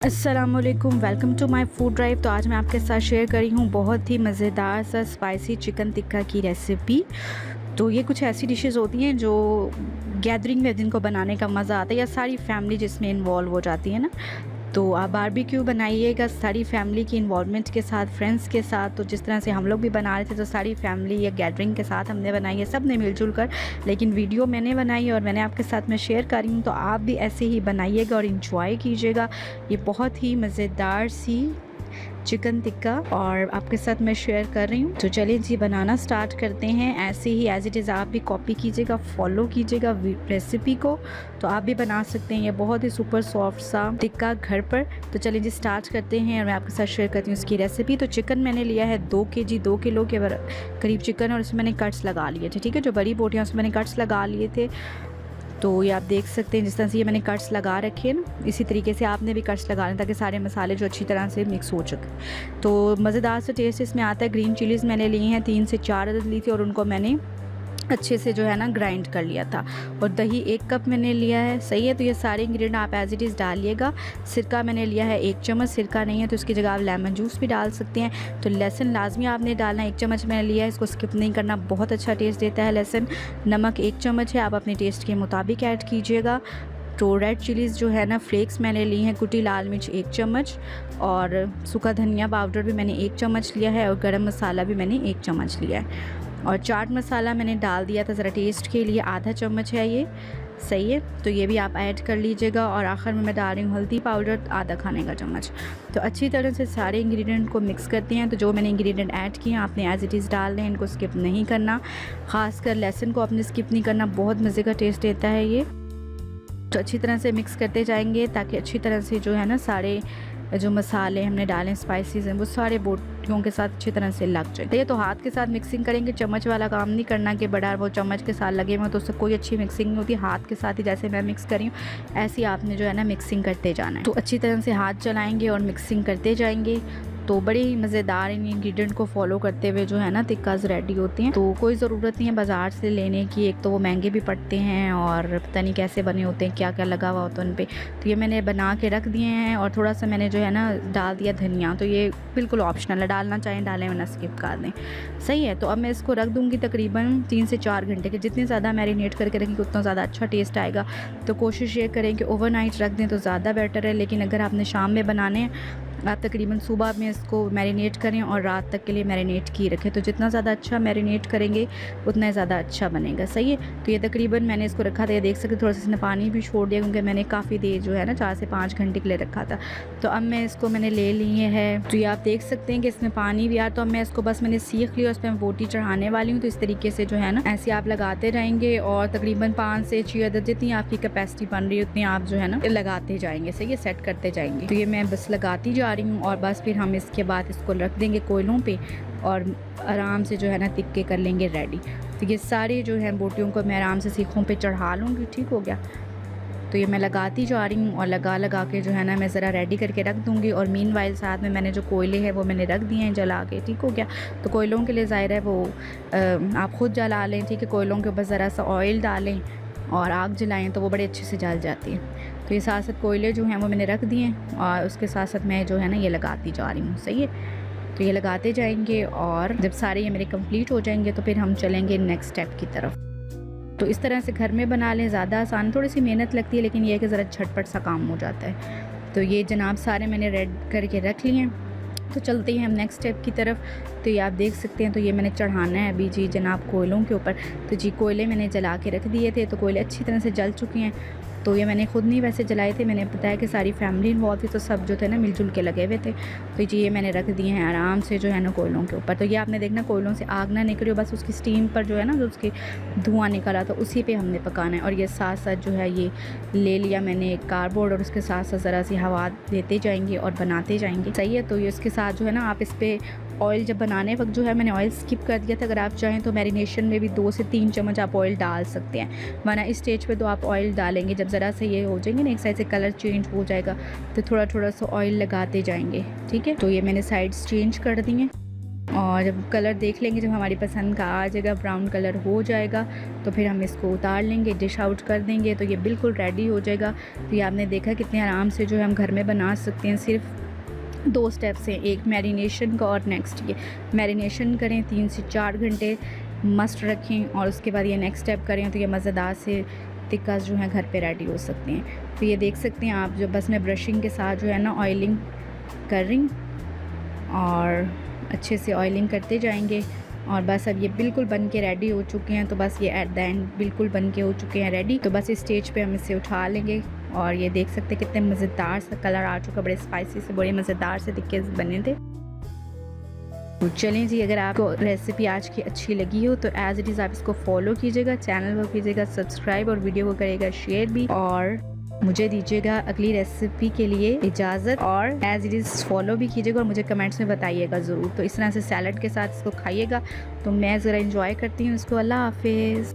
अस्सलामुअलैकुम, welcome to my food drive. तो आज मैं आपके साथ शेयर करी हूँ बहुत ही मज़ेदार सा स्पाइसी चिकन टिक्का की रेसिपी। तो ये कुछ ऐसी डिशेस होती हैं जो गैदरिंग में जिनको बनाने का मज़ा आता है या सारी फैमिली जिसमें इन्वॉल्व हो जाती है ना। तो आप बारबेक्यू बनाइएगा सारी फैमिली की इन्वॉल्वमेंट के साथ, फ्रेंड्स के साथ। तो जिस तरह से हम लोग भी बना रहे थे तो सारी फैमिली या गैदरिंग के साथ हमने बनाई है, सब ने मिलजुल कर। लेकिन वीडियो मैंने बनाई और मैंने आपके साथ में शेयर कर रही हूँ, तो आप भी ऐसे ही बनाइएगा और इंजॉय कीजिएगा। ये बहुत ही मज़ेदार सी चिकन टिक्का और आपके साथ मैं शेयर कर रही हूँ। तो चलिए जी बनाना स्टार्ट करते हैं। ऐसे ही एज़ इट इज़ आप भी कॉपी कीजिएगा, फॉलो कीजिएगा रेसिपी को, तो आप भी बना सकते हैं ये बहुत ही सुपर सॉफ्ट सा टिक्का घर पर। तो चलिए जी स्टार्ट करते हैं और मैं आपके साथ शेयर करती हूँ इसकी रेसिपी। तो चिकन मैंने लिया है 2 kg, 2 किलो के करीब चिकन, और इसमें मैंने कट्स लगा लिए थे। ठीक है, जो बड़ी बोटियाँ उसमें मैंने कट्स लगा लिए थे। तो ये आप देख सकते हैं जिस तरह से ये मैंने कट्स लगा रखे हैं ना, इसी तरीके से आपने भी कट्स लगाने ताकि सारे मसाले जो अच्छी तरह से मिक्स हो सके। तो मज़ेदार सा टेस्ट इसमें आता है। ग्रीन चिलीज़ मैंने ली हैं 3 से 4 अदद ली थी और उनको मैंने अच्छे से जो है ना ग्राइंड कर लिया था। और दही 1 कप मैंने लिया है। सही है, तो ये सारे इंग्रेडिएंट आप एज़ इट इज़ डालिएगा। सिरका मैंने लिया है 1 चम्मच। सिरका नहीं है तो इसकी जगह आप लेमन जूस भी डाल सकते हैं। तो लहसुन लाजमी आपने डालना, 1 चम्मच मैंने लिया है, इसको स्किप नहीं करना, बहुत अच्छा टेस्ट देता है लहसुन। नमक 1 चम्मच है, आप अपने टेस्ट के मुताबिक ऐड कीजिएगा। तो रेड चिलीज़ जो है ना फ्लेक्स मैंने ली हैं। कुटी लाल मिर्च 1 चम्मच और सूखा धनिया पाउडर भी मैंने 1 चम्मच लिया है और गरम मसाला भी मैंने 1 चम्मच लिया है। और चाट मसाला मैंने डाल दिया था ज़रा टेस्ट के लिए, आधा चम्मच है ये। सही है, तो ये भी आप ऐड कर लीजिएगा। और आखिर में मैं डाल रही हूँ हल्दी पाउडर आधा खाने का चम्मच। तो अच्छी तरह से सारे इंग्रेडिएंट को मिक्स करते हैं। तो जो मैंने इंग्रेडिएंट ऐड किए हैं आपने एज़ इट इज़ डालने हैं, इनको स्किप नहीं करना। ख़ासकर लहसुन को आपने स्किप नहीं करना, बहुत मज़े का टेस्ट देता है ये। तो अच्छी तरह से मिक्स करते जाएंगे ताकि अच्छी तरह से जो है ना सारे जो मसाले हमने डाले स्पाइसेस हैं वो सारे बोटियों के साथ अच्छी तरह से लग जाए। ये तो हाथ के साथ मिक्सिंग करेंगे, चम्मच वाला काम नहीं करना कि बड़ा वो चम्मच के साथ लगे हुए तो उससे कोई अच्छी मिक्सिंग नहीं होती। हाथ के साथ ही जैसे मैं मिक्स कर रही हूँ ऐसे ही आपने जो है ना मिक्सिंग करते जाना है। तो अच्छी तरह से हाथ चलाएँगे और मिक्सिंग करते जाएंगे। तो बड़े ही मज़ेदार इन इंग्रेडिएंट को फॉलो करते हुए जो है ना टिक्काज़ रेडी होते हैं। तो कोई ज़रूरत नहीं है बाज़ार से लेने की, एक तो वो महंगे भी पड़ते हैं और पता नहीं कैसे बने होते हैं, क्या क्या लगा हुआ होता है उन पे। तो ये मैंने बना के रख दिए हैं और थोड़ा सा मैंने जो है ना डाल दिया धनिया। तो ये बिल्कुल ऑप्शनल है, डालना चाहें डालें वरना स्किप कर दें। सही है, तो अब मैं इसको रख दूँगी तकरीबन 3 से 4 घंटे के। जितने ज़्यादा मैरिनेट करके रखेंगे उतना ज़्यादा अच्छा टेस्ट आएगा। तो कोशिश ये करें कि ओवरनाइट रख दें तो ज़्यादा बेटर है। लेकिन अगर आपने शाम में बनाने हैं आप तकरीबन सुबह में इसको मैरिनेट करें और रात तक के लिए मैरिनेट की रखें। तो जितना ज़्यादा अच्छा मैरिनेट करेंगे उतना ज़्यादा अच्छा बनेगा। सही है, तो ये तकरीबन मैंने इसको रखा था, ये देख सकते थोड़ा सा इसने पानी भी छोड़ दिया क्योंकि मैंने काफ़ी देर जो है ना 4 से 5 घंटे के लिए रखा था। तो अब मैं इसको मैंने ले लिए है। तो ये आप देख सकते हैं कि इसमें पानी भी आ, तो अब मैं इसको बस मैंने सीख लिया, उस पर मैं बोटी चढ़ाने वाली हूँ। तो इस तरीके से जो है ना ऐसे आप लगाते रहेंगे और तकरीबन 5 से 6 अदद जितनी आपकी कैपेसिटी बन रही है उतनी आप जो है ना लगाते जाएंगे। सही है, सेट करते जाएंगे। तो ये मैं बस लगाती जा रही हूँ और बस फिर हम इसके बाद इसको रख देंगे कोयलों पे और आराम से जो है ना तिक्के कर लेंगे रेडी। तो ये सारे जो है बोटियों को मैं आराम से सीखों पे चढ़ा लूँगी। ठीक हो गया, तो ये मैं लगाती जा रही हूँ और लगा के जो है ना मैं ज़रा रेडी करके रख दूँगी। और मीनवाइल साथ में मैंने जो कोयले हैं वो मैंने रख दिए हैं जला के। ठीक हो गया, तो कोयलों के लिए ज़ाहिर है वो आप ख़ुद जला लें। ठीक है, कोयलों के ऊपर ज़रा सा ऑयल डालें और आग जलाएं तो वो बड़े अच्छे से जल जाती है। तो ये साथ साथ कोयले जो हैं वो मैंने रख दिए हैं और उसके साथ साथ मैं जो है ना ये लगाती जा रही हूँ। सही है, तो ये लगाते जाएंगे और जब सारे ये मेरे कंप्लीट हो जाएंगे तो फिर हम चलेंगे नेक्स्ट स्टेप की तरफ। तो इस तरह से घर में बना लें, ज़्यादा आसान, थोड़ी सी मेहनत लगती है लेकिन ये है कि ज़रा झटपट सा काम हो जाता है। तो ये जनाब सारे मैंने रेड करके रख लिए हैं। तो चलते हैं हम नेक्स्ट स्टेप की तरफ। तो ये आप देख सकते हैं, तो ये मैंने चढ़ाना है अभी जी जनाब कोयलों के ऊपर। तो जी कोयले मैंने जला के रख दिए थे, तो कोयले अच्छी तरह से जल चुके हैं। तो ये मैंने खुद नहीं वैसे जलाए थे, मैंने बताया कि सारी फैमिली इन्वॉल्व थी तो सब जो थे ना मिलजुल के लगे हुए थे। तो जी ये मैंने रख दिए हैं आराम से जो है ना कोयलों के ऊपर। तो ये आपने देखना कोयलों से आग ना निकली हो, बस उसकी स्टीम पर जो है ना जो उसके धुआं निकला तो उसी पे हमने पकाना है। और ये साथ साथ जो है ये ले लिया मैंने एक कार्डबोर्ड और उसके साथ साथ ज़रा सी हवा देते जाएंगे और बनाते जाएंगे। सही है, तो ये उसके साथ जो है ना आप इस पर ऑयल जब बनाने वक्त जो है मैंने ऑयल स्किप कर दिया था। अगर आप चाहें तो मैरिनेशन में भी 2 से 3 चम्मच आप ऑयल डाल सकते हैं, वरना इस स्टेज पे तो आप ऑयल डालेंगे जब ज़रा से ये हो जाएंगे ना एक साइड से कलर चेंज हो जाएगा तो थोड़ा थोड़ा सा ऑयल लगाते जाएंगे। ठीक है, तो ये मैंने साइड्स चेंज कर दी हैं। और जब कलर देख लेंगे, जब हमारी पसंद का आ जाएगा, ब्राउन कलर हो जाएगा, तो फिर हम इसको उतार लेंगे, डिश आउट कर देंगे, तो ये बिल्कुल रेडी हो जाएगा। तो ये आपने देखा कितने आराम से जो है हम घर में बना सकते हैं। सिर्फ 2 स्टेप्स हैं, एक मैरिनेशन का और नेक्स्ट ये मैरिनेशन करें 3 से 4 घंटे मस्ट रखें, और उसके बाद ये नेक्स्ट स्टेप करें तो ये मज़ेदार से टिक्कास जो है घर पे रेडी हो सकते हैं। तो ये देख सकते हैं आप, जो बस मैं ब्रशिंग के साथ जो है ना ऑयलिंग कर रही हूँ, और अच्छे से ऑयलिंग करते जाएंगे। और बस अब ये बिल्कुल बन के रेडी हो चुके हैं। तो बस ये एट द एंड बिल्कुल बन के हो चुके हैं रेडी। तो बस इस स्टेज पे हम इसे उठा लेंगे, और ये देख सकते हैं कितने मज़ेदार सा कलर आ चुका, बड़े स्पाइसी से, बड़े मज़ेदार से टिक्के बने थे। तो चलें जी, अगर आपको रेसिपी आज की अच्छी लगी हो तो एज़ इट इज़ आप इसको फॉलो कीजिएगा, चैनल को कीजिएगा सब्सक्राइब, और वीडियो को करेगा शेयर भी, और मुझे दीजिएगा अगली रेसिपी के लिए इजाज़त, और एज़ इट इज़ फॉलो भी कीजिएगा, और मुझे कमेंट्स में बताइएगा ज़रूर। तो इस तरह से सैलड के साथ इसको खाइएगा। तो मैं ज़रा इंजॉय करती हूँ इसको। अल्लाह हाफिज़।